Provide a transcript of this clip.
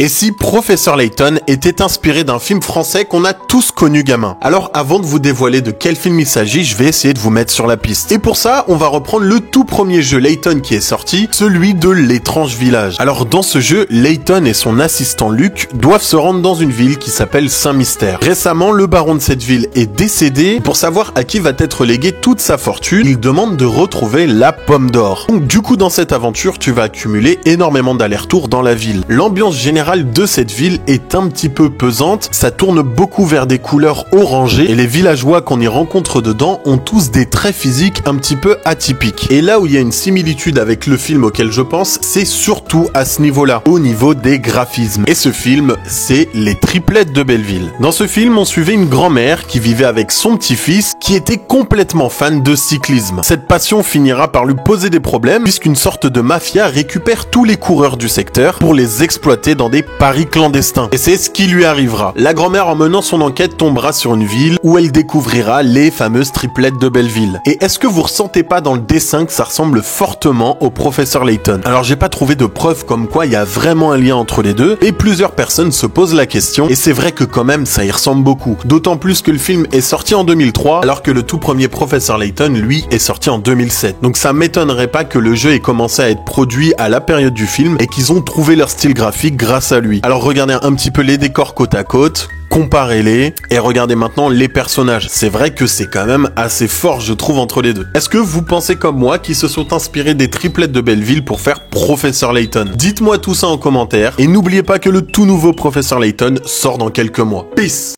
Et si Professeur Layton était inspiré d'un film français qu'on a tous connu gamin? Alors avant de vous dévoiler de quel film il s'agit, je vais essayer de vous mettre sur la piste. Et pour ça, on va reprendre le tout premier jeu Layton qui est sorti, celui de l'étrange village. Alors dans ce jeu, Layton et son assistant Luc doivent se rendre dans une ville qui s'appelle Saint-Mystère. Récemment, le baron de cette ville est décédé. Pour savoir à qui va être léguée toute sa fortune, il demande de retrouver la pomme d'or. Donc du coup, dans cette aventure, tu vas accumuler énormément d'allers-retours dans la ville. L'ambiance générale de cette ville est un petit peu pesante, ça tourne beaucoup vers des couleurs orangées et les villageois qu'on y rencontre dedans ont tous des traits physiques un petit peu atypiques. Et là où il y a une similitude avec le film auquel je pense, c'est surtout à ce niveau-là, au niveau des graphismes. Et ce film, c'est Les Triplettes de Belleville. Dans ce film, on suivait une grand-mère qui vivait avec son petit-fils qui était complètement fan de cyclisme. Cette passion finira par lui poser des problèmes puisqu'une sorte de mafia récupère tous les coureurs du secteur pour les exploiter dans des paris clandestins. Et c'est ce qui lui arrivera. La grand-mère, en menant son enquête, tombera sur une ville où elle découvrira les fameuses triplettes de Belleville. Et est-ce que vous ressentez pas dans le dessin que ça ressemble fortement au professeur Layton? Alors j'ai pas trouvé de preuves comme quoi il y a vraiment un lien entre les deux, et plusieurs personnes se posent la question, et c'est vrai que quand même ça y ressemble beaucoup. D'autant plus que le film est sorti en 2003, alors que le tout premier professeur Layton, lui, est sorti en 2007. Donc ça m'étonnerait pas que le jeu ait commencé à être produit à la période du film, et qu'ils ont trouvé leur style graphique grâce à lui. Alors regardez un petit peu les décors côte à côte, comparez-les, et regardez maintenant les personnages. C'est vrai que c'est quand même assez fort, je trouve, entre les deux. Est-ce que vous pensez comme moi qu'ils se sont inspirés des triplettes de Belleville pour faire Professeur Layton? Dites-moi tout ça en commentaire, et n'oubliez pas que le tout nouveau Professeur Layton sort dans quelques mois. Peace!